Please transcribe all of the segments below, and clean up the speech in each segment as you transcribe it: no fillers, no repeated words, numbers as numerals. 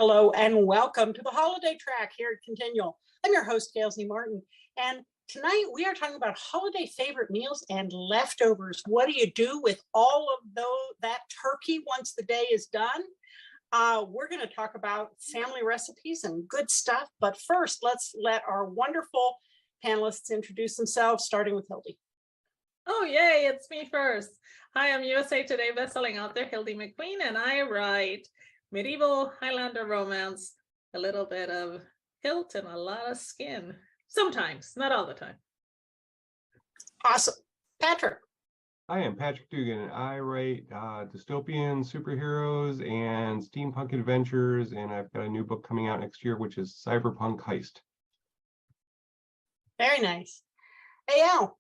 Hello and welcome to the holiday track here at ConTinual. I'm your host, Gail Martin, and tonight we are talking about holiday favorite meals and leftovers. What do you do with all of that turkey once the day is done? We're going to talk about family recipes and good stuff, but first let's let our wonderful panelists introduce themselves, starting with Hildie. Oh, yay, it's me first. Hi, I'm USA Today bestselling author Hildie McQueen, and I write medieval Highlander romance, a little bit of hilt and a lot of skin. Sometimes, not all the time. Awesome. Patrick. I am Patrick Dugan. I write dystopian superheroes and steampunk adventures, and I've got a new book coming out next year, which is Cyberpunk Heist. Very nice. Al.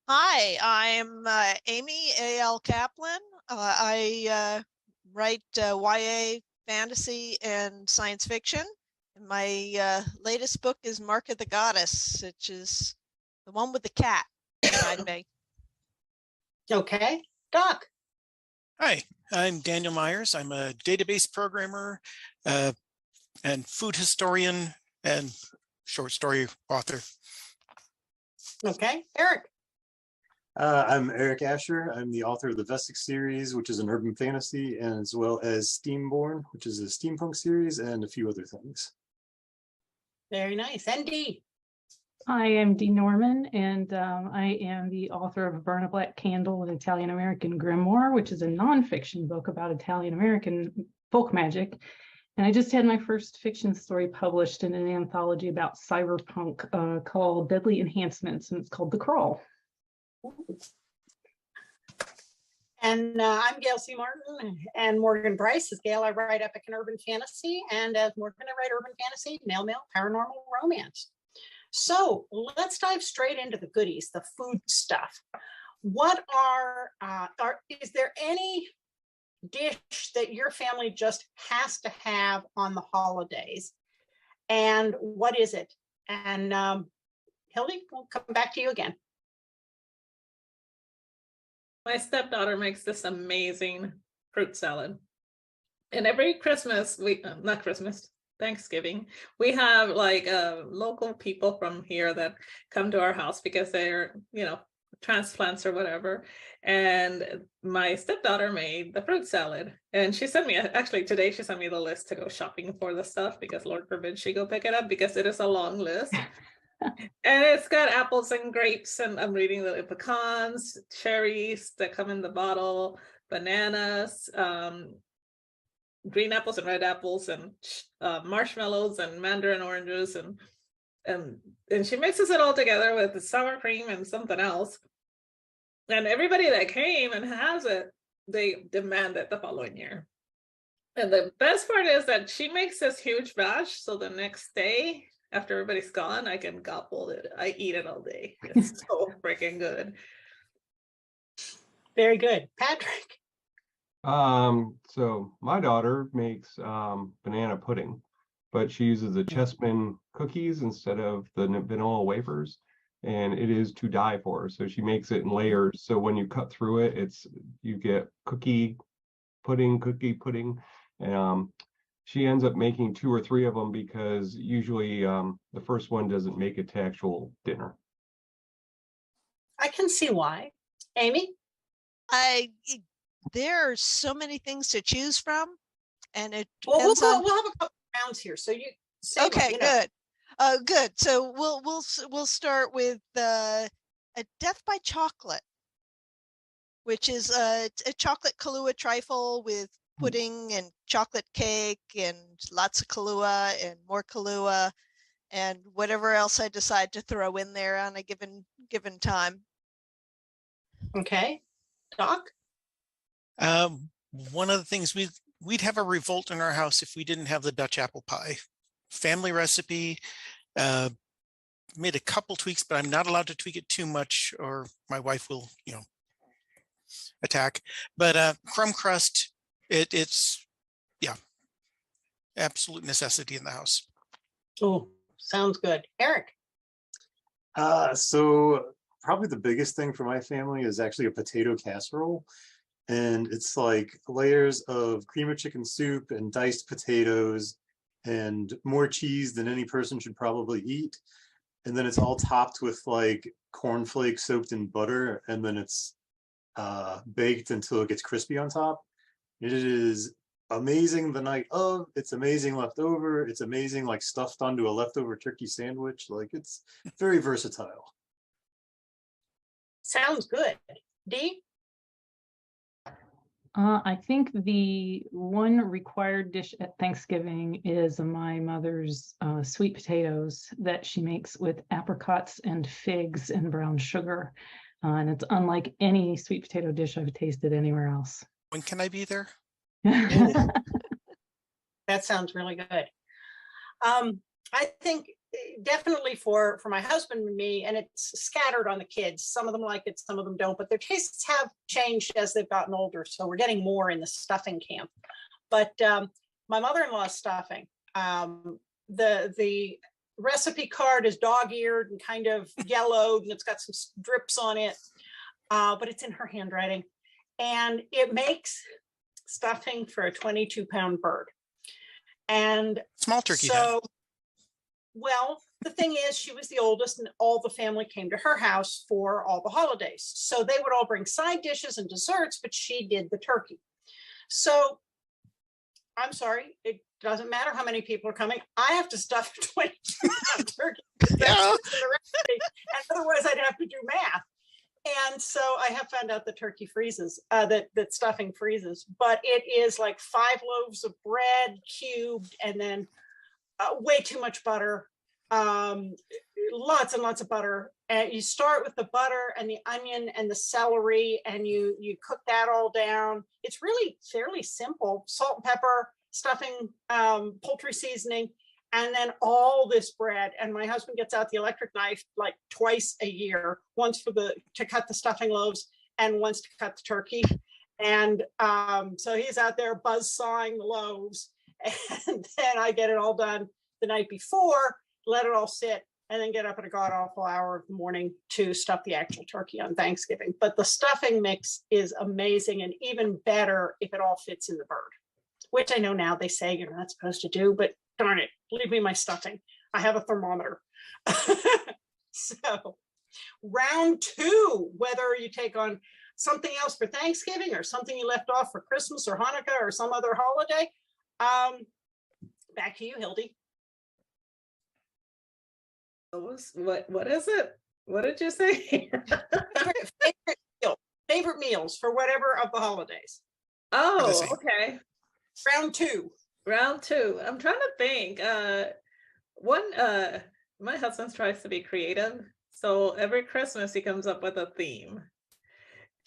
Hi, I'm Amy A.L. Kaplan. I write YA fantasy and science fiction. And my latest book is Mark of the Goddess, which is the one with the cat. Okay. Doc. Hi, I'm Daniel Myers. I'm a database programmer and food historian and short story author. Okay. Eric. I'm Eric Asher. I'm the author of the Vesic series, which is an urban fantasy, and as well as Steamborn, which is a steampunk series, and a few other things. Very nice. And Dee. I am Dee Norman, and I am the author of Burn a Black Candle, an Italian-American grimoire, which is a nonfiction book about Italian-American folk magic. And I just had my first fiction story published in an anthology about cyberpunk called Deadly Enhancements, and it's called The Crawl. And I'm Gail C. Martin, and Morgan Bryce is Gail. I write epic and urban fantasy, and as Morgan, I write urban fantasy, male, paranormal romance. So let's dive straight into the goodies, the food stuff. What is there any dish that your family just has to have on the holidays? And what is it? And Hildie, we'll come back to you again. My stepdaughter makes this amazing fruit salad. And every Christmas, Thanksgiving, we have like local people from here that come to our house because they're, transplants or whatever. And my stepdaughter made the fruit salad. And she sent me, actually today, she sent me the list to go shopping for the stuff because Lord forbid she go pick it up because it is a long list. And it's got apples and grapes, and I'm reading the pecans, cherries that come in the bottle, bananas, green apples and red apples, and marshmallows and mandarin oranges, and she mixes it all together with the sour cream and something else. And everybody that came and has it, they demand it the following year. And the best part is that she makes this huge batch, so the next day, after everybody's gone, I can gobble it. I eat it all day. It's so freaking good. Very good. Patrick. So my daughter makes banana pudding, but she uses the Chessman cookies instead of the vanilla wafers, and it is to die for. So she makes it in layers. So when you cut through it, you get cookie pudding. She ends up making 2 or 3 of them because usually the first one doesn't make it to actual dinner. I can see why. Amy? There are so many things to choose from, and it we'll have a couple rounds here. So you say okay, good. So we'll start with a Death by Chocolate, which is a chocolate Kahlua trifle with pudding and chocolate cake and lots of Kahlua and more Kahlua and whatever else I decide to throw in there on a given time. Okay. Doc? One of the things we'd have a revolt in our house if we didn't have the Dutch apple pie. Family recipe, made a couple tweaks, but I'm not allowed to tweak it too much or my wife will, attack. But crumb crust, it's absolute necessity in the house. Oh, sounds good. Eric? So probably the biggest thing for my family is actually a potato casserole. And it's like layers of cream of chicken soup and diced potatoes and more cheese than any person should probably eat. And then it's all topped with like cornflakes soaked in butter, and then it's baked until it gets crispy on top. It is amazing the night of. It's amazing left over. It's amazing like stuffed onto a leftover turkey sandwich. Like, it's very versatile. Sounds good. Dee? I think the one required dish at Thanksgiving is my mother's sweet potatoes that she makes with apricots and figs and brown sugar. And it's unlike any sweet potato dish I've tasted anywhere else. When can I be there? That sounds really good. I think definitely for my husband and me, and it's scattered on the kids. Some of them like it, some of them don't, but their tastes have changed as they've gotten older. So we're getting more in the stuffing camp. But my mother-in-law's stuffing, the recipe card is dog-eared and kind of yellowed, and it's got some drips on it, but it's in her handwriting. And it makes stuffing for a 22-pound bird. And Small turkey so, then. well, the thing is, she was the oldest, and all the family came to her house for all the holidays. So they would all bring side dishes and desserts, but she did the turkey. So I'm sorry, it doesn't matter how many people are coming. I have to stuff a 22-pound turkey. Yeah. And otherwise I'd have to do math. And so I have found out the turkey freezes, that stuffing freezes, but it is like 5 loaves of bread cubed, and then way too much butter, lots and lots of butter. And you start with the butter and the onion and the celery, and you cook that all down. It's really fairly simple: salt and pepper, stuffing, poultry seasoning, and then all this bread. And my husband gets out the electric knife like twice a year, once to cut the stuffing loaves and once to cut the turkey. And so he's out there buzz sawing the loaves, and then I get it all done the night before, let it all sit, and then get up at a god awful hour of the morning to stuff the actual turkey on Thanksgiving. But the stuffing mix is amazing, and even better if it all fits in the bird, which I know now they say you're not supposed to do, but darn it, leave me my stuffing. I have a thermometer. So round 2, whether you take on something else for Thanksgiving or something you left off for Christmas or Hanukkah or some other holiday. Back to you, Hildie. What is it? What did you say? favorite meals for whatever of the holidays. Oh, okay. Round 2. Round 2. I'm trying to think. My husband tries to be creative, so every Christmas he comes up with a theme.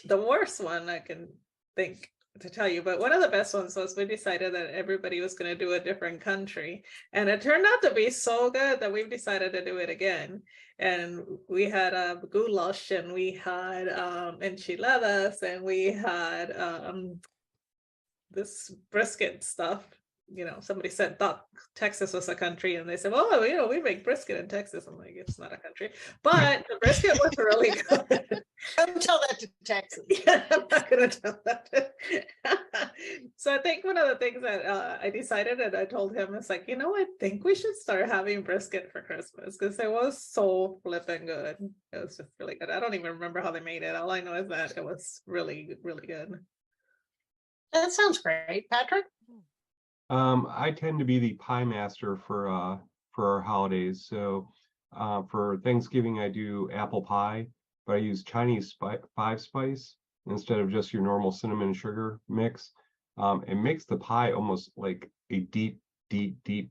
The worst one I can think to tell you, but one of the best ones was we decided that everybody was going to do a different country, and it turned out to be so good that we've decided to do it again. And we had goulash, and we had enchiladas, and we had this brisket stuff. You know, somebody thought Texas was a country, and they said, well, you know, we make brisket in Texas. I'm like, it's not a country, but the brisket was really good. Don't tell that to Texas. Yeah, I'm not gonna tell that. So I think one of the things that I decided, and I told him, is like, you know, I think we should start having brisket for Christmas, because it was so flipping good. It was just really good. I don't even remember how they made it. All I know is that it was really, really good. That sounds great. Patrick? I tend to be the pie master for our holidays. So for Thanksgiving, I do apple pie, but I use Chinese 5-spice instead of just your normal cinnamon and sugar mix. It makes the pie almost like a deep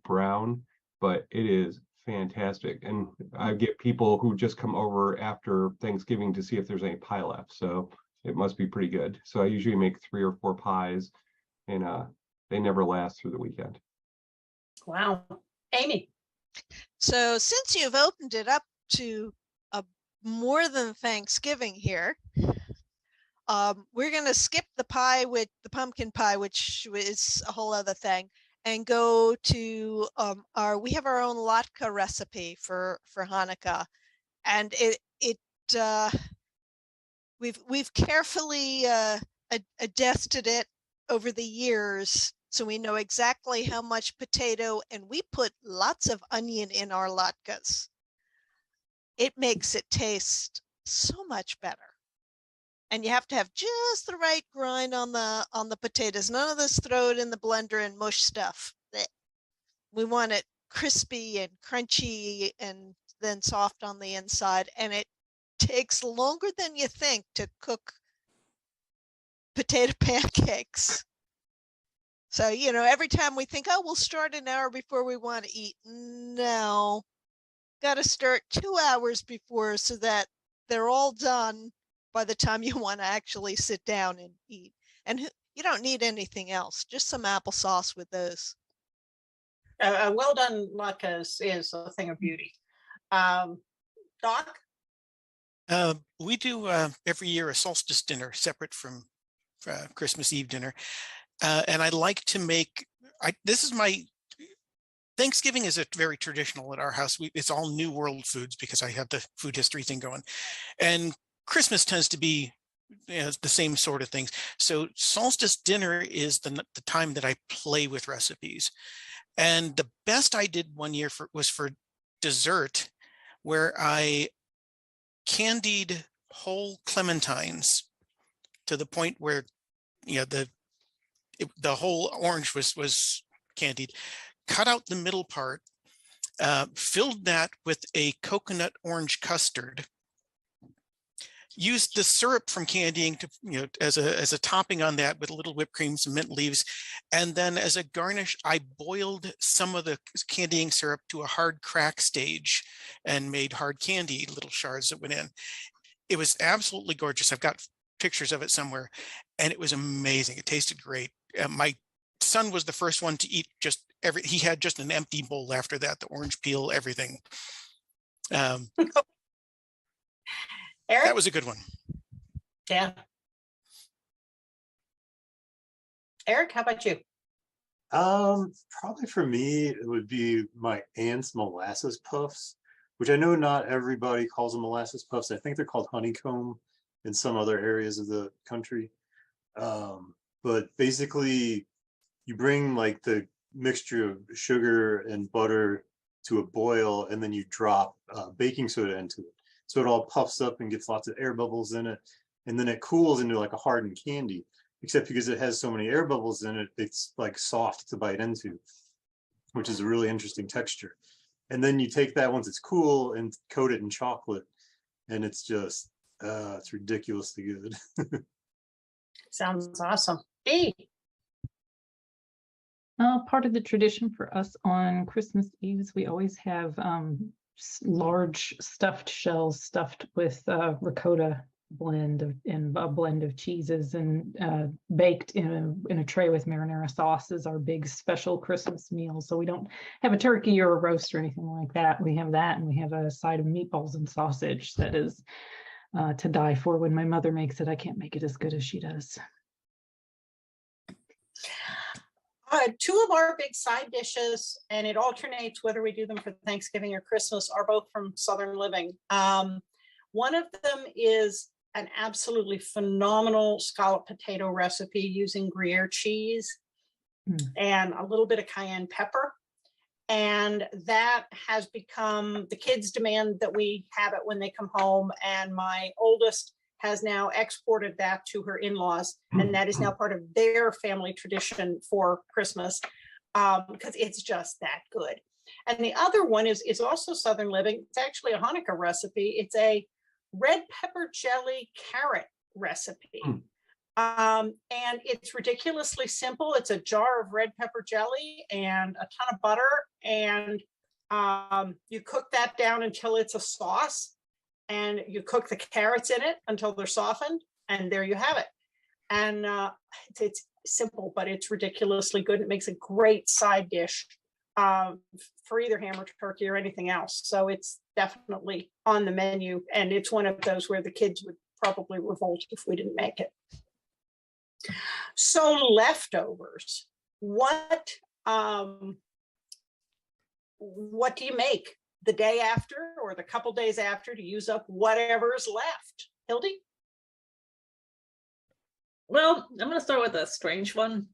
brown, but it is fantastic. And I get people who just come over after Thanksgiving to see if there's any pie left. So it must be pretty good. So I usually make 3 or 4 pies, and they never last through the weekend. Wow. Amy? So since you've opened it up to more than Thanksgiving here, we're going to skip the pie with the pumpkin pie, which is a whole other thing, and go to we have our own latke recipe for Hanukkah, and we've carefully adjusted it over the years, so we know exactly how much potato, and we put lots of onion in our latkes. It makes it taste so much better. And you have to have just the right grind on the potatoes. None of this throw it in the blender and mush stuff. Blech. We want it crispy and crunchy and then soft on the inside. And it takes longer than you think to cook potato pancakes. So, every time we think, oh, we'll start an hour before we want to eat. No, got to start 2 hours before so that they're all done by the time you want to actually sit down and eat. And you don't need anything else, just some applesauce with those. Well done latkes is a thing of beauty. Doc? We do every year a solstice dinner separate from Christmas Eve dinner. And I like to make, this is my, Thanksgiving is a very traditional at our house. It's all New World foods because I have the food history thing going. And Christmas tends to be the same sort of things. So solstice dinner is the time that I play with recipes. And the best I did one year was for dessert, where I candied whole clementines to the point where the whole orange was candied, cut out the middle part, filled that with a coconut orange custard, used the syrup from candying to as a topping on that with a little whipped cream, some mint leaves, and then as a garnish I boiled some of the candying syrup to a hard crack stage and made hard candy little shards that went in. It was absolutely gorgeous. I've got pictures of it somewhere, and it was amazing. It tasted great. My son was the first one to eat he had just an empty bowl after that, the orange peel, everything. Eric? That was a good one. Yeah. Eric, how about you? Probably for me, it would be my aunt's molasses puffs, which I know not everybody calls them molasses puffs. I think they're called honeycomb in some other areas of the country. But basically, you bring like the mixture of sugar and butter to a boil, and then you drop baking soda into it. So it all puffs up and gets lots of air bubbles in it. And then it cools into like a hardened candy, except because it has so many air bubbles in it, it's like soft to bite into, which is a really interesting texture. And then you take that once it's cool and coat it in chocolate, and it's just, it's ridiculously good. Sounds awesome. Hey. Part of the tradition for us on Christmas Eves, we always have large stuffed shells stuffed with ricotta blend and a blend of cheeses and baked in a tray with marinara sauce is our big special Christmas meal. So we don't have a turkey or a roast or anything like that. We have that, and we have a side of meatballs and sausage that is to die for. When my mother makes it, I can't make it as good as she does. Two of our big side dishes, and it alternates whether we do them for Thanksgiving or Christmas, are both from Southern Living. One of them is an absolutely phenomenal scallop potato recipe using Gruyere cheese and a little bit of cayenne pepper. And that has become, the kids demand that we have it when they come home. And my oldest has now exported that to her in-laws, and that is now part of their family tradition for Christmas, because it's just that good. And the other one is also Southern Living. It's actually a Hanukkah recipe. It's a red pepper jelly carrot recipe. And it's ridiculously simple. It's a jar of red pepper jelly and a ton of butter, and you cook that down until it's a sauce. And you cook the carrots in it until they're softened, and there you have it. And it's simple, but it's ridiculously good. It makes a great side dish for either ham or turkey or anything else. So it's definitely on the menu, and it's one of those where the kids would probably revolt if we didn't make it. So leftovers, what do you make the day after or the couple days after to use up whatever is left? Hildie? Well, I'm gonna start with a strange one.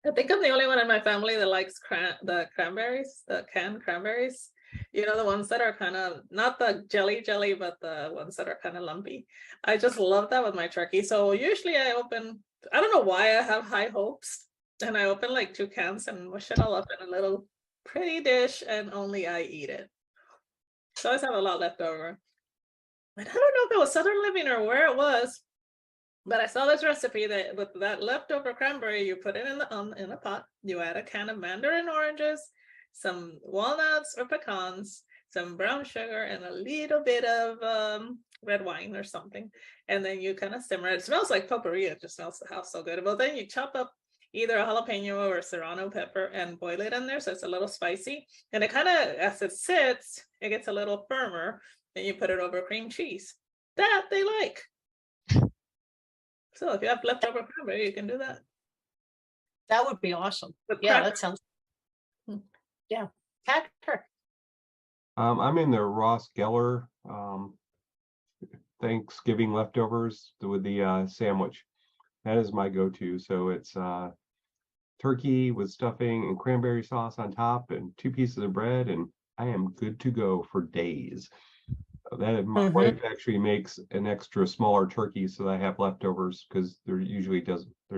I think I'm the only one in my family that likes the cranberries, the canned cranberries. You know, the ones that are kind of not the jelly, but the ones that are kind of lumpy. I just love that with my turkey. So usually I don't know why I have high hopes, and I open like 2 cans and mush it all up in a little pretty dish, and only I eat it. So I always have a lot left over. And I don't know if it was Southern Living or where it was, but I saw this recipe that with that leftover cranberry, you put it in a pot. You add a can of mandarin oranges, some walnuts or pecans, some brown sugar, and a little bit of red wine or something. And then you kind of simmer it. It smells like potpourri. It just smells the house so good. But then you chop up either a jalapeno or serrano pepper and boil it in there, so it's a little spicy. And it kind of, as it sits, it gets a little firmer. Then you put it over cream cheese. That they like. So if you have leftover cranberry, you can do that. That would be awesome. With Yeah, crackers. that sounds. Yeah, Patrick. I'm in the Ross Geller Thanksgiving leftovers with the sandwich. That is my go-to. So it's turkey with stuffing and cranberry sauce on top and 2 pieces of bread, and I am good to go for days. That my wife actually makes an extra smaller turkey so that I have leftovers, because there's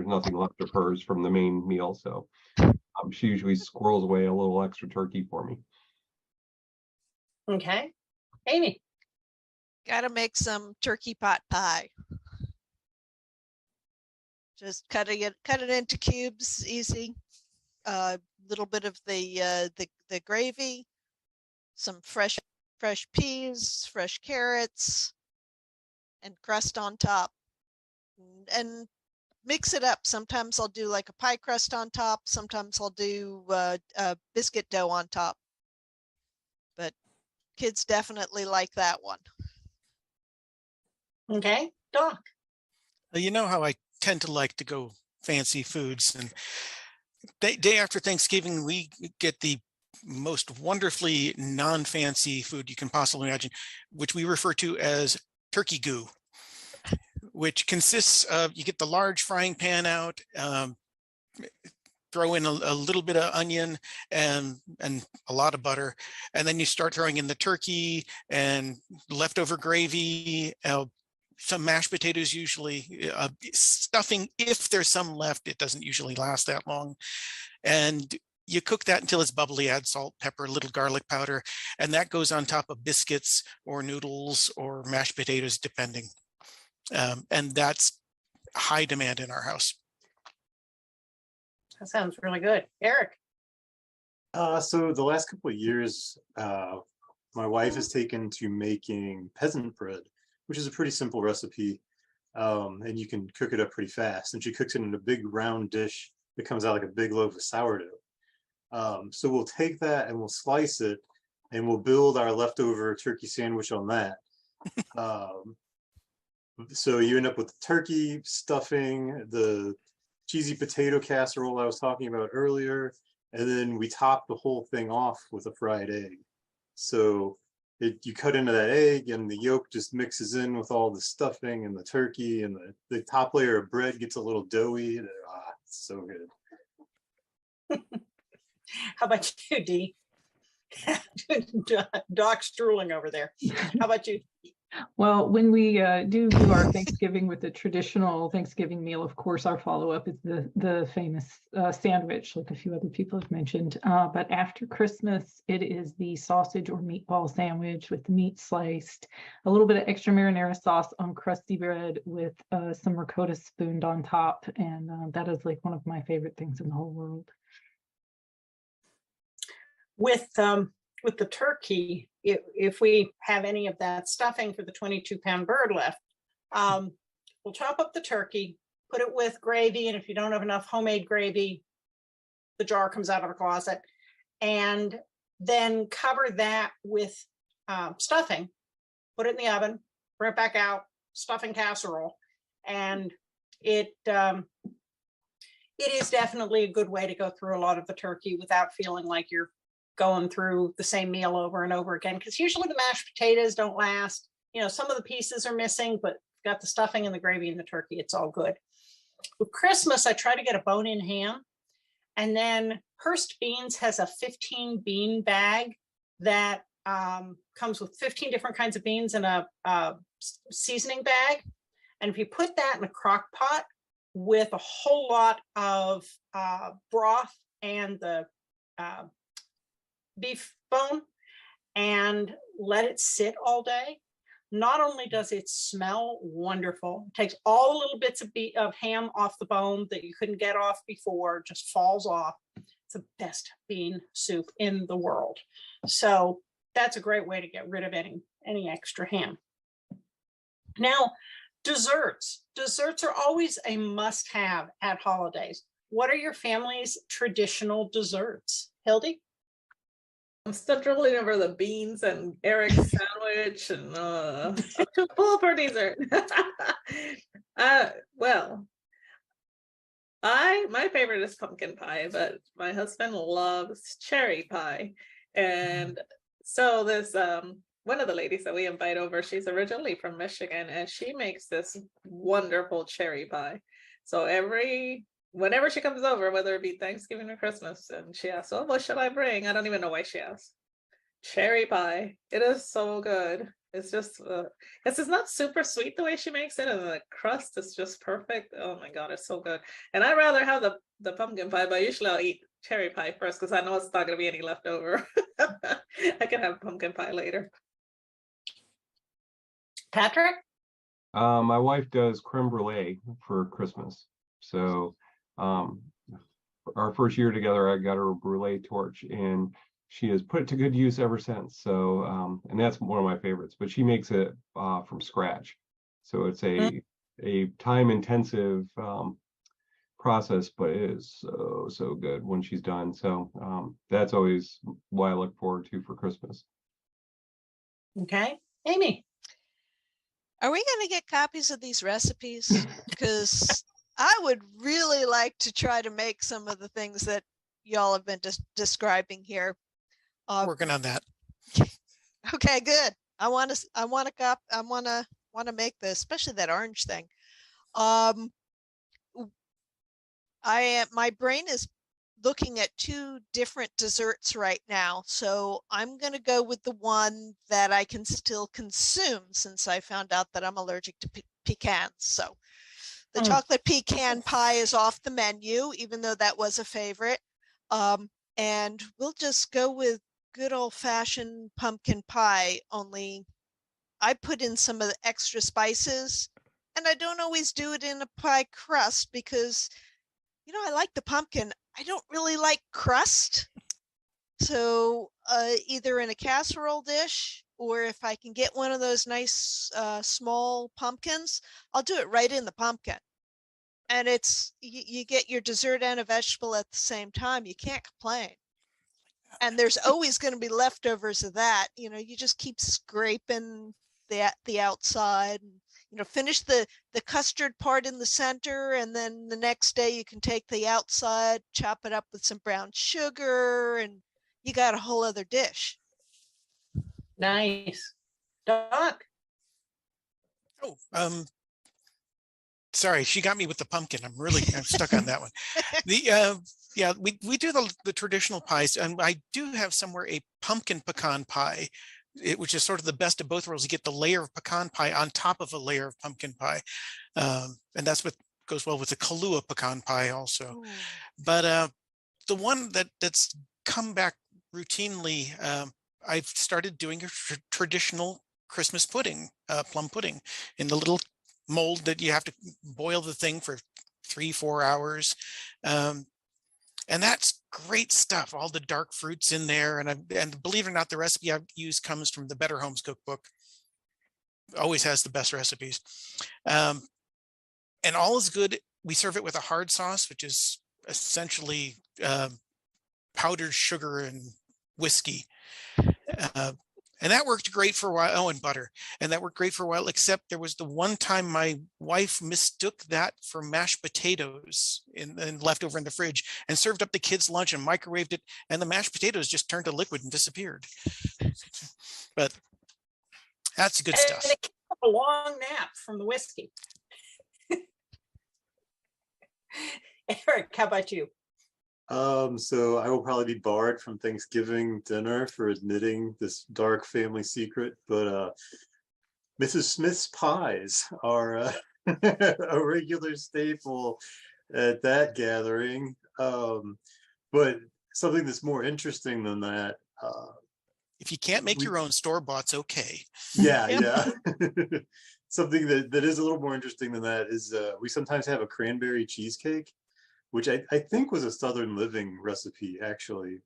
nothing left of hers from the main meal. So she usually squirrels away a little extra turkey for me. Okay. Amy. Gotta make some turkey pot pie. Just cut it into cubes, easy. Little bit of the gravy, some fresh peas, fresh carrots, and crust on top, and mix it up. Sometimes I'll do like a pie crust on top. Sometimes I'll do biscuit dough on top. But kids definitely like that one. Okay, Doc. You know how I tend to like to go fancy foods, and day after Thanksgiving, we get the most wonderfully non-fancy food you can possibly imagine, which we refer to as turkey goo, which consists of, you get the large frying pan out, throw in a little bit of onion and a lot of butter, and then you start throwing in the turkey and leftover gravy, some mashed potatoes, usually stuffing. If there's some left, it doesn't usually last that long. And you cook that until it's bubbly, add salt, pepper, a little garlic powder, and that goes on top of biscuits or noodles or mashed potatoes, depending. And that's high demand in our house. That sounds really good. Eric. So the last couple of years, my wife has taken to making peasant bread, which is a pretty simple recipe, and you can cook it up pretty fast. And she cooks it in a big round dish that comes out like a big loaf of sourdough. So we'll take that and we'll slice it, and we'll build our leftover turkey sandwich on that. So you end up with the turkey, stuffing, the cheesy potato casserole I was talking about earlier, and then we top the whole thing off with a fried egg. So you cut into that egg, and the yolk just mixes in with all the stuffing and the turkey, and the top layer of bread gets a little doughy. It's so good. How about you, Dee? Doc's drooling over there. How about you? Well, when we do our Thanksgiving with the traditional Thanksgiving meal, of course, our follow-up is the famous sandwich, like a few other people have mentioned. But after Christmas, it is the sausage or meatball sandwich with the meat sliced, a little bit of extra marinara sauce on crusty bread with some ricotta spooned on top. And that is like one of my favorite things in the whole world. With the turkey, if we have any of that stuffing for the 22-pound bird left, we'll chop up the turkey, put it with gravy, and if you don't have enough homemade gravy, the jar comes out of the closet, and then cover that with stuffing, put it in the oven, bring it back out, stuffing casserole, and it is definitely a good way to go through a lot of the turkey without feeling like you're going through the same meal over and over again, because usually the mashed potatoes don't last. You know, some of the pieces are missing, but got the stuffing and the gravy and the turkey. It's all good. For Christmas, I try to get a bone-in ham. And then Hearst Beans has a 15 bean bag that comes with 15 different kinds of beans in a seasoning bag. And if you put that in a crock pot with a whole lot of broth and the beef bone and let it sit all day, not only does it smell wonderful, it takes all the little bits of ham off the bone that you couldn't get off before, just falls off. It's the best bean soup in the world. So that's a great way to get rid of any extra ham. Now, desserts. Desserts are always a must-have at holidays. What are your family's traditional desserts? Hildy? I'm still drooling over the beans and Eric's sandwich, and I'm too full for dessert. Well, my favorite is pumpkin pie, but my husband loves cherry pie. And so there's one of the ladies that we invite over, she's originally from Michigan, and she makes this wonderful cherry pie. So whenever she comes over, whether it be Thanksgiving or Christmas, and she asks, oh, what should I bring? I don't even know why she asks. Cherry pie. It is so good. It's just, it's not super sweet the way she makes it, and the crust is just perfect. Oh my God, it's so good. And I'd rather have the pumpkin pie, but usually I'll eat cherry pie first because I know it's not going to be any left over. I can have pumpkin pie later. Patrick? My wife does creme brulee for Christmas. So our first year together, I got her a brulee torch, and she has put it to good use ever since. So and that's one of my favorites, but she makes it from scratch. So it's a time-intensive process, but it is so good when she's done. So that's always what I look forward to for Christmas. Okay. Amy? Are we going to get copies of these recipes? Because I would really like to try to make some of the things that y'all have been describing here. Working on that. Okay, good. I want to make this, especially that orange thing. My brain is looking at two different desserts right now, so I'm going to go with the one that I can still consume, since I found out that I'm allergic to pecans. So the chocolate pecan pie is off the menu, even though that was a favorite. And we'll just go with good old-fashioned pumpkin pie, only I put in some of the extra spices, and I don't always do it in a pie crust because, you know, I like the pumpkin. I don't really like crust. So either in a casserole dish, or if I can get one of those nice small pumpkins, I'll do it right in the pumpkin. And it's, you get your dessert and a vegetable at the same time. You can't complain. And there's always going to be leftovers of that. You know, you just keep scraping the outside, and, you know, finish the custard part in the center, and then the next day you can take the outside, chop it up with some brown sugar, and you got a whole other dish. Nice. Doc? Oh, sorry, she got me with the pumpkin. I'm stuck on that one. Yeah, we do the traditional pies, and I do have somewhere a pumpkin pecan pie, which is sort of the best of both worlds. You get the layer of pecan pie on top of a layer of pumpkin pie, and that's what goes well with the Kahlua pecan pie also. Ooh. But the one that's come back routinely, I've started doing a traditional Christmas pudding, plum pudding, in the little mold that you have to boil the thing for 3-4 hours. And that's great stuff. All the dark fruits in there. And believe it or not, the recipe I've used comes from the Better Homes cookbook. Always has the best recipes. And all is good. We serve it with a hard sauce, which is essentially powdered sugar and whiskey. And that worked great for a while. Oh, and butter. And that worked great for a while, except there was the one time my wife mistook that for mashed potatoes and left over in the fridge, and served up the kids' lunch and microwaved it. And the mashed potatoes just turned to liquid and disappeared. But that's good stuff. And it came a long nap from the whiskey. Eric, how about you? So I will probably be barred from Thanksgiving dinner for admitting this dark family secret, but Mrs. Smith's pies are a regular staple at that gathering. But something that's more interesting than that. If you can't make your own store-bought's okay. Yeah, Yep. yeah. Something that is a little more interesting than that is we sometimes have a cranberry cheesecake, which I think was a Southern Living recipe, actually.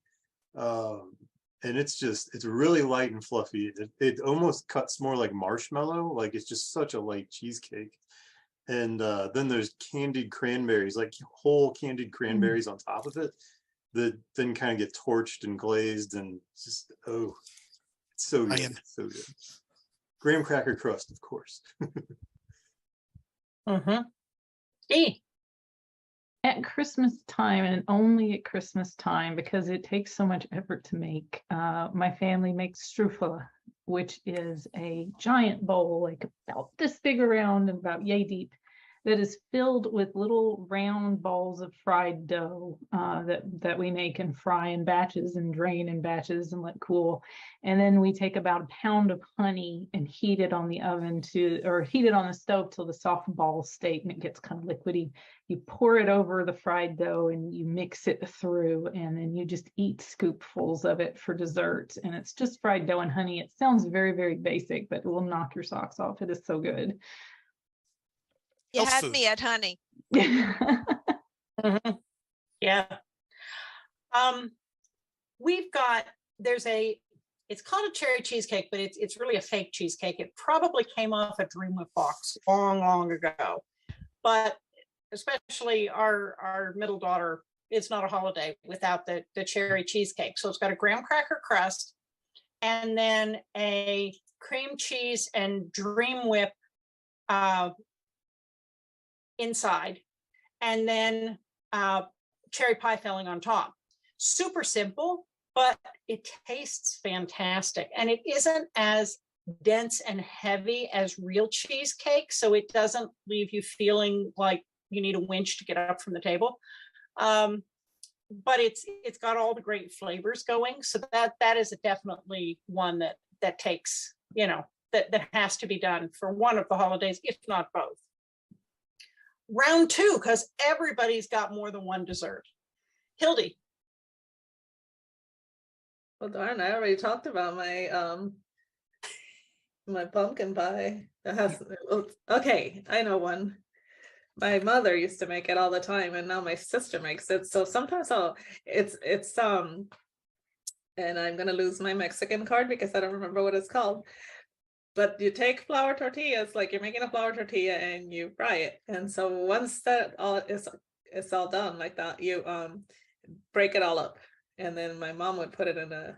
And it's really light and fluffy. It almost cuts more like marshmallow, like it's just such a light cheesecake. And then there's candied cranberries, like whole candied cranberries on top of it, that then kind of get torched and glazed, and just, oh, it's so good. It's so good. Graham cracker crust, of course. E. At Christmas time, and only at Christmas time, because it takes so much effort to make, my family makes strufele, which is a giant bowl, like about this big around and about yay deep, that is filled with little round balls of fried dough that we make and fry in batches and drain in batches and let cool. And then we take about a pound of honey and heat it on the oven or heat it on the stove till the soft balls state and it gets kind of liquidy. You pour it over the fried dough and you mix it through, and then you just eat scoopfuls of it for dessert. And it's just fried dough and honey. It sounds very, very basic, but it will knock your socks off. It is so good. You Health had food. me at honey. Yeah. We've got, it's called a cherry cheesecake, but it's really a fake cheesecake. It probably came off a Dreamwhip box long, long ago. But especially our middle daughter, it's not a holiday without the cherry cheesecake. So it's got a graham cracker crust and then a cream cheese and Dreamwhip inside, and then cherry pie filling on top. Super simple, but it tastes fantastic. And it isn't as dense and heavy as real cheesecake, so it doesn't leave you feeling like you need a winch to get up from the table. But it's got all the great flavors going. So that is definitely one that takes, that has to be done for one of the holidays, if not both. Round two, because everybody's got more than one dessert. Hildie. Well, darn, I already talked about my my pumpkin pie. Okay, I know one. My mother used to make it all the time, and now my sister makes it. So sometimes it's and I'm gonna lose my Mexican card because I don't remember what it's called. But you take flour tortillas, like you're making a flour tortilla, and you fry it. And so once that it's all done like that, you break it all up. And then my mom would put it in a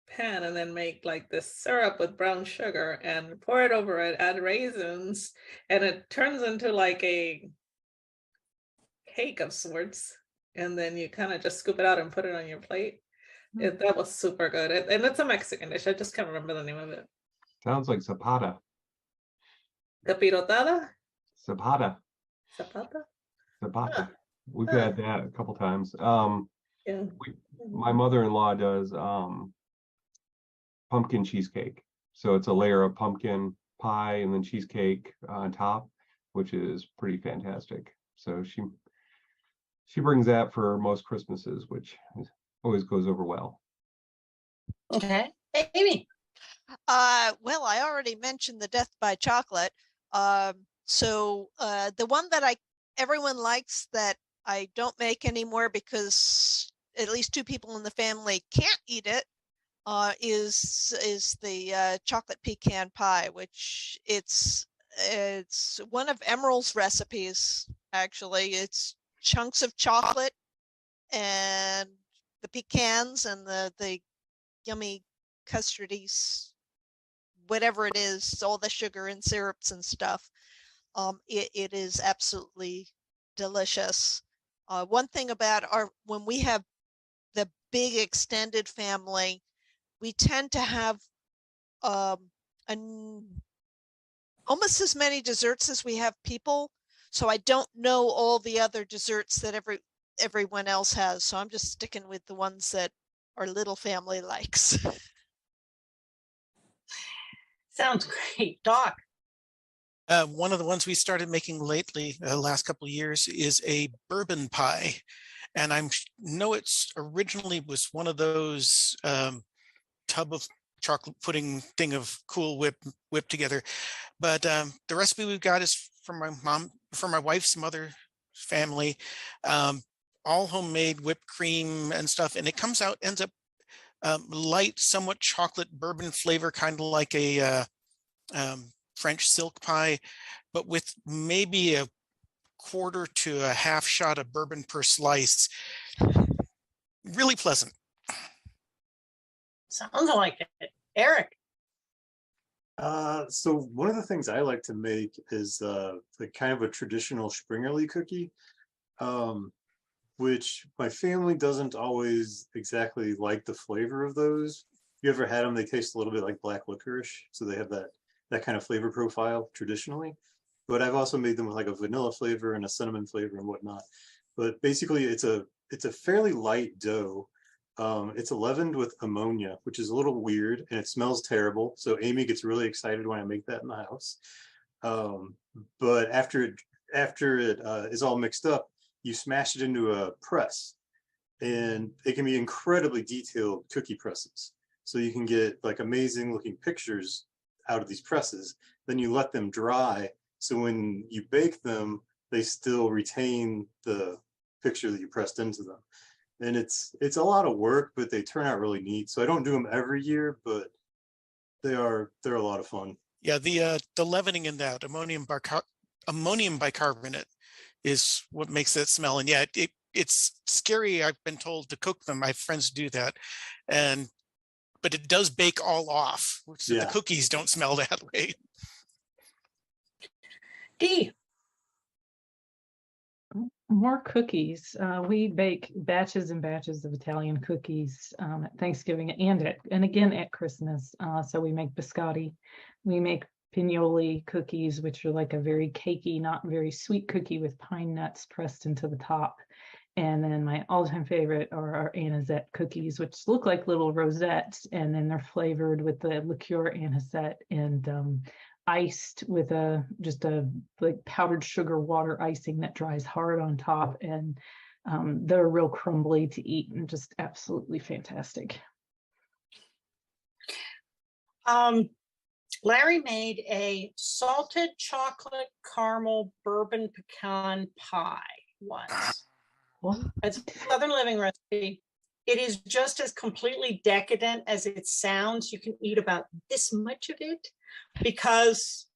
pan and then make like this syrup with brown sugar and pour it over it, add raisins, and it turns into like a cake of sorts. And then you kind of just scoop it out and put it on your plate. That was super good. And it's a Mexican dish. I just can't remember the name of it. Sounds like zapata. Capirotada? Zapata. Zapata? Zapata. We've had that a couple times. Yeah. My mother-in-law does pumpkin cheesecake. So it's a layer of pumpkin pie and then cheesecake on top, which is pretty fantastic. So she brings that for most Christmases, which always goes over well. Okay. Amy. Well, I already mentioned the death by chocolate. So the one that everyone likes that I don't make anymore because at least two people in the family can't eat it is the chocolate pecan pie, which it's one of Emerald's recipes. Actually, it's chunks of chocolate and the pecans and the yummy custardies, whatever it is, all the sugar and syrups and stuff. It is absolutely delicious. One thing about when we have the big extended family, we tend to have almost as many desserts as we have people. So I don't know all the other desserts that everyone else has. So I'm just sticking with the ones that our little family likes. Sounds great. Doc. One of the ones we started making lately, last couple of years, is a bourbon pie. And I know it's originally was one of those tub of chocolate pudding thing of Cool Whip whipped together. But the recipe we've got is from my wife's mother family, all homemade whipped cream and stuff. And it comes out, ends up light, somewhat chocolate bourbon flavor, kind of like a French silk pie, but with maybe a quarter to a half shot of bourbon per slice. Really pleasant. Sounds like it. Eric. So one of the things I like to make is like kind of a traditional Springerly cookie, which my family doesn't always exactly like the flavor of those. If you ever had them, they taste a little bit like black licorice, so they have that kind of flavor profile traditionally. But I've also made them with like a vanilla flavor and a cinnamon flavor and whatnot. But basically, it's a fairly light dough. It's leavened with ammonia, which is a little weird, and it smells terrible. So Amy gets really excited when I make that in the house. But after it is all mixed up, you smash it into a press, and it can be incredibly detailed cookie presses. So you can get like amazing looking pictures out of these presses. Then you let them dry, so when you bake them, they still retain the picture that you pressed into them. And it's a lot of work, but they turn out really neat. So I don't do them every year, but they're a lot of fun. Yeah, the leavening in that ammonium bicarbonate is what makes that smell. And yeah, it's scary. I've been told to cook them. My friends do that, but it does bake all off, so the cookies don't smell that way. Dee. More cookies. We bake batches and batches of Italian cookies at Thanksgiving and again at Christmas. So we make biscotti. We make pignoli cookies, which are like a very cakey, not very sweet cookie with pine nuts pressed into the top. And then my all-time favorite are our anisette cookies, which look like little rosettes, and then they're flavored with the liqueur anisette and iced with just a like powdered sugar water icing that dries hard on top, and they're real crumbly to eat and just absolutely fantastic. Larry made a salted chocolate caramel bourbon pecan pie once. What? It's a Southern Living recipe. It is just as completely decadent as it sounds. You can eat about this much of it because,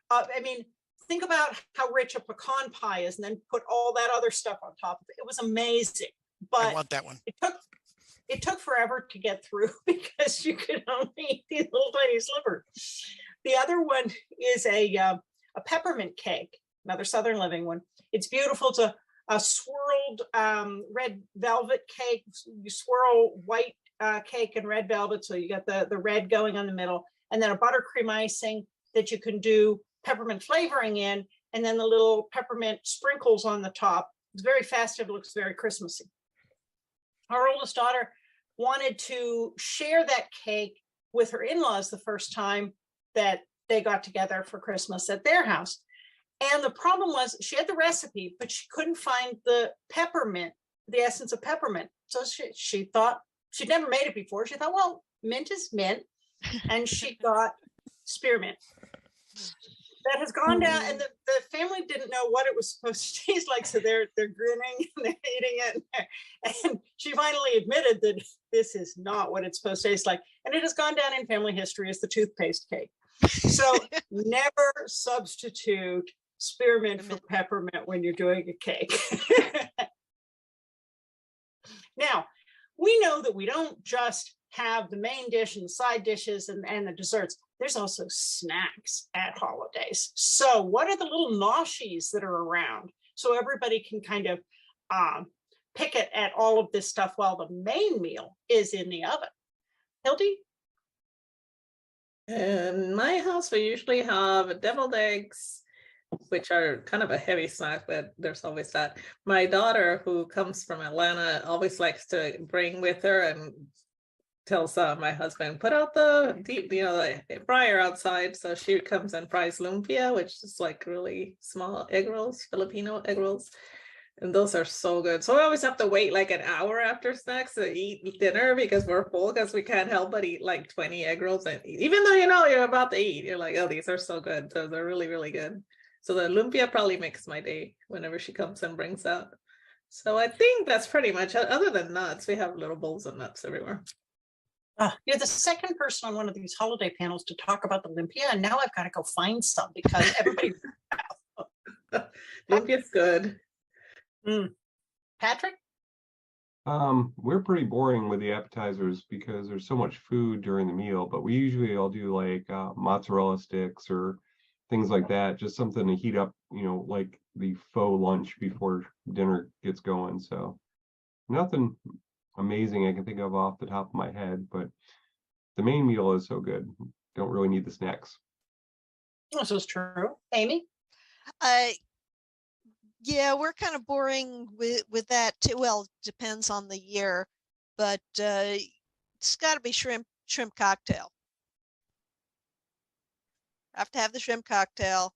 I mean, think about how rich a pecan pie is and then put all that other stuff on top of it. It was amazing, but I want that one. It took forever to get through because you could only eat these little tiny slivers. The other one is a peppermint cake, another Southern Living one. It's beautiful. It's a swirled red velvet cake. You swirl white cake and red velvet, so you got the red going on the middle, and then a buttercream icing that you can do peppermint flavoring in, and then the little peppermint sprinkles on the top. It's very festive, looks very Christmassy. Our oldest daughter wanted to share that cake with her in-laws the first time that they got together for Christmas at their house. And the problem was she had the recipe, but she couldn't find the peppermint, the essence of peppermint. So she thought, she'd never made it before. She thought, well, mint is mint. And she got spearmint. That has gone down, and the family didn't know what it was supposed to taste like, so they're grinning and they're eating it. And she finally admitted that this is not what it's supposed to taste like. And it has gone down in family history as the toothpaste cake. So never substitute spearmint for peppermint when you're doing a cake. Now, we know that we don't just have the main dish and the side dishes and the desserts. There's also snacks at holidays. So what are the little noshies that are around so everybody can kind of pick at all of this stuff while the main meal is in the oven? Hildie? In my house, we usually have deviled eggs, which are kind of a heavy snack, but there's always that. My daughter, who comes from Atlanta, always likes to bring with her and tells my husband, put out the deep, the fryer outside. So she comes and fries lumpia, which is like really small egg rolls, Filipino egg rolls. And those are so good. So we always have to wait like an hour after snacks to eat dinner because we're full, because we can't help but eat like 20 egg rolls. And even though you're about to eat, you're like, oh, these are so good. So they're really, really good. So the lumpia probably makes my day whenever she comes and brings that. So I think that's pretty much it. Other than nuts, we have little bowls of nuts everywhere. You're the second person on one of these holiday panels to talk about the lumpia, and now I've got to go find some because everybody. Lumpia's good. Patrick? We're pretty boring with the appetizers because there's so much food during the meal, but we usually all do like mozzarella sticks or things like that, just something to heat up, like the faux lunch before dinner gets going. So nothing amazing I can think of off the top of my head, but the main meal is so good. Don't really need the snacks. This is true. Amy? Yeah, we're kind of boring with that too. Well, depends on the year, but it's got to be shrimp cocktail. Have to have the shrimp cocktail,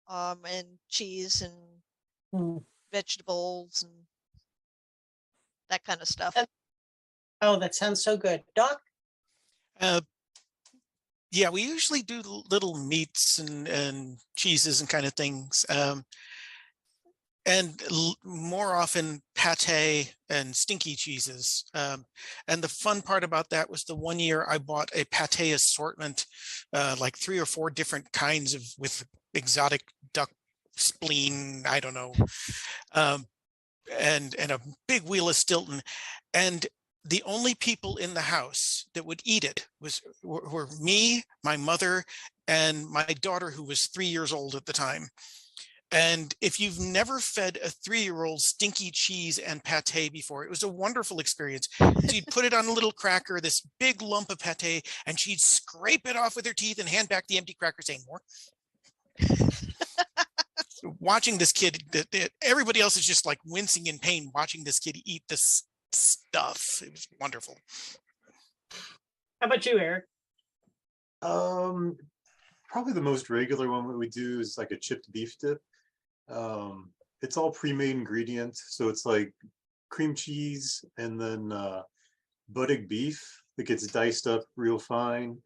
and cheese and vegetables and that kind of stuff. Oh, that sounds so good. Doc? Yeah, we usually do little meats and cheeses and kind of things. And more often pate and stinky cheeses. And the fun part about that was the one year I bought a pate assortment, like 3 or 4 different kinds with exotic duck spleen, I don't know, and a big wheel of Stilton. And the only people in the house that would eat it were me, my mother, and my daughter, who was 3 years old at the time. And if you've never fed a 3-year-old stinky cheese and pate before, it was a wonderful experience. So you'd put it on a little cracker, this big lump of pate, and she'd scrape it off with her teeth and hand back the empty cracker saying, more. Watching this kid, everybody else is just like wincing in pain watching this kid eat this stuff. It was wonderful. How about you, Eric? Probably the most regular one that we do is like a chipped beef dip. It's all pre-made ingredients, so it's like cream cheese and then buttocks beef that gets diced up real fine,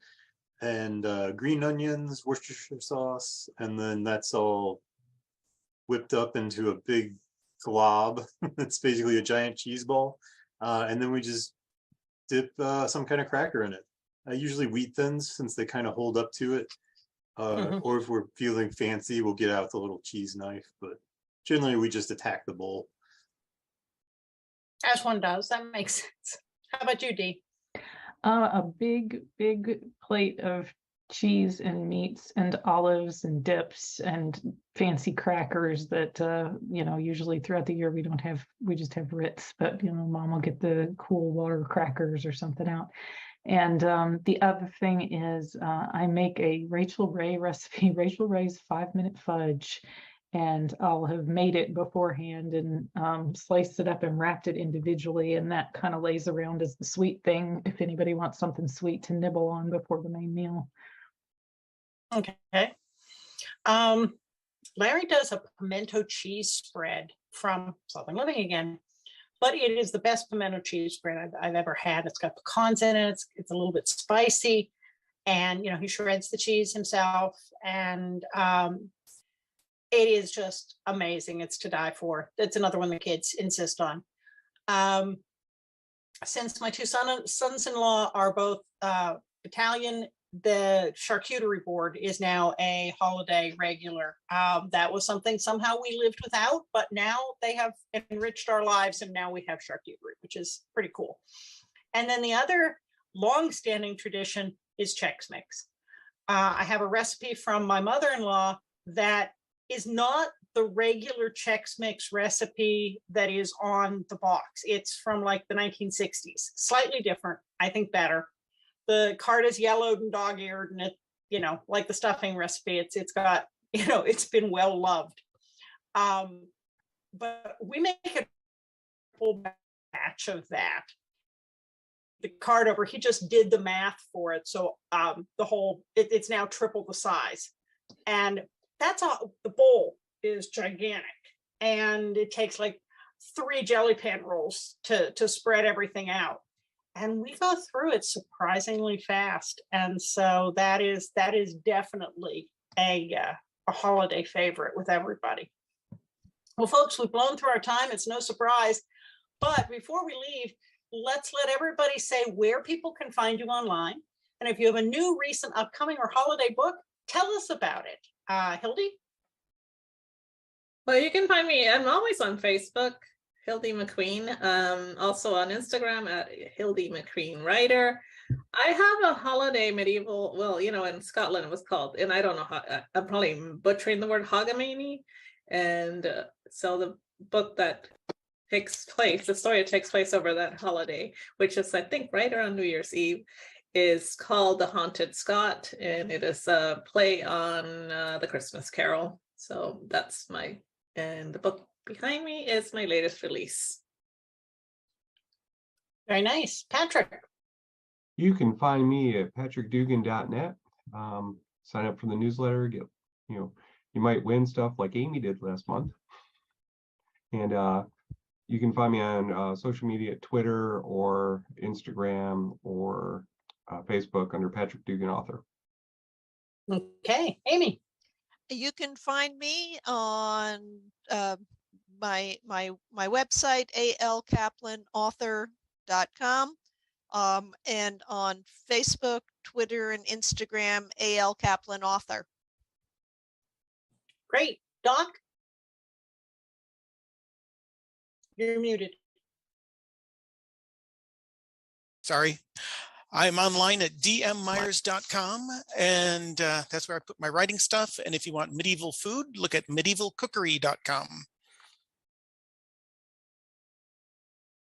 and green onions, Worcestershire sauce, and then that's all whipped up into a big glob. It's basically a giant cheese ball, and then we just dip some kind of cracker in it. Usually wheat thins, since they kind of hold up to it. Or if we're feeling fancy, we'll get out the little cheese knife, but generally we just attack the bowl. As one does, that makes sense. How about you, Dee? A big plate of cheese and meats and olives and dips and fancy crackers that usually throughout the year we just have Ritz, but mom will get the cool water crackers or something out. And the other thing is I make a Rachel Ray recipe, Rachel Ray's 5-minute fudge, and I'll have made it beforehand and sliced it up and wrapped it individually, and that kind of lays around as the sweet thing if anybody wants something sweet to nibble on before the main meal. Okay. Larry does a pimento cheese spread from Southern Living again, but it is the best pimento cheese spread I've ever had. It's got pecans in it. It's a little bit spicy, and he shreds the cheese himself, and it is just amazing. It's to die for. It's another one the kids insist on. Since my 2 sons-in-law are both Italian, the charcuterie board is now a holiday regular. That was something somehow we lived without, but now they have enriched our lives, and now we have charcuterie, which is pretty cool. And then the other long-standing tradition is Chex Mix. I have a recipe from my mother-in-law that is not the regular Chex Mix recipe that is on the box. It's from like the 1960s, slightly different, I think better. The card is yellowed and dog-eared, and you know, like the stuffing recipe, it's got, you know, it's been well loved. But we make a full batch of that. The card over, he just did the math for it. So the whole, it's now triple the size. And that's all, the bowl is gigantic. And it takes like 3 jelly pan rolls to spread everything out. And we go through it surprisingly fast. And so that is definitely a holiday favorite with everybody. Well, folks, we've blown through our time. It's no surprise. But before we leave, let's let everybody say where people can find you online. And if you have a new, recent, upcoming, or holiday book, tell us about it. Hildie? Well, you can find me, I'm always on Facebook, Hildie McQueen, also on Instagram at Hildie McQueen Writer. I have a holiday medieval, well, you know, in Scotland it was called, and I don't know how, I'm probably butchering the word Hogmanay. And so the book that takes place, the story that takes place over that holiday, which is, I think, right around New Year's Eve, is called The Haunted Scot, and it is a play on the Christmas Carol. So that's my, and the book behind me is my latest release. Very nice. Patrick? You can find me at patrickdugan.net. Sign up for the newsletter. Get, you know, you might win stuff like Amy did last month. And you can find me on social media at Twitter or Instagram or Facebook under Patrick Dugan Author. Okay, Amy? You can find me on my website, alkaplanauthor.com, and on Facebook, Twitter, and Instagram, A.L. Kaplan Author. Great. Doc? You're muted. Sorry. I'm online at dmmyers.com, and that's where I put my writing stuff. And if you want medieval food, look at medievalcookery.com.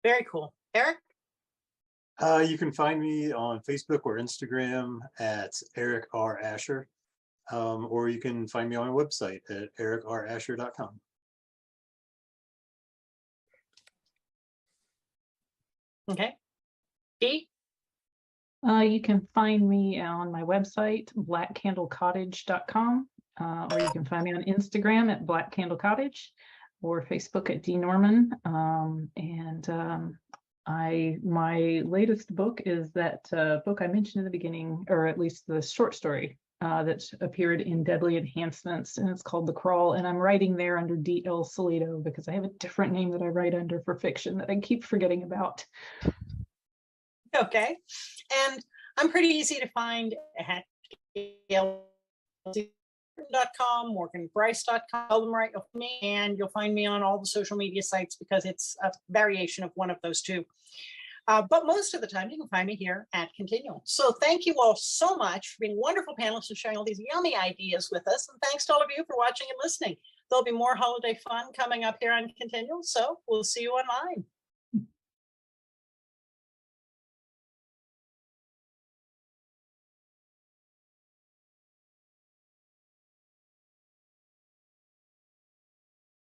Very cool. Eric? You can find me on Facebook or Instagram at Eric R. Asher, or you can find me on my website at ericrasher.com. Okay. Dee? You can find me on my website, blackcandlecottage.com, or you can find me on Instagram at blackcandlecottage or Facebook at D. Norman. My latest book is that book I mentioned in the beginning, or at least the short story that appeared in Deadly Enhancements, and it's called The Crawl, and I'm writing there under D.L. Solito because I have a different name that I write under for fiction that I keep forgetting about. Okay. And I'm pretty easy to find at gail.com, morganbryce.com, tell them right of me, and you'll find me on all the social media sites because it's a variation of one of those two. But most of the time, you can find me here at ConTinual. So thank you all so much for being wonderful panelists and sharing all these yummy ideas with us. And thanks to all of you for watching and listening. There'll be more holiday fun coming up here on ConTinual. So we'll see you online.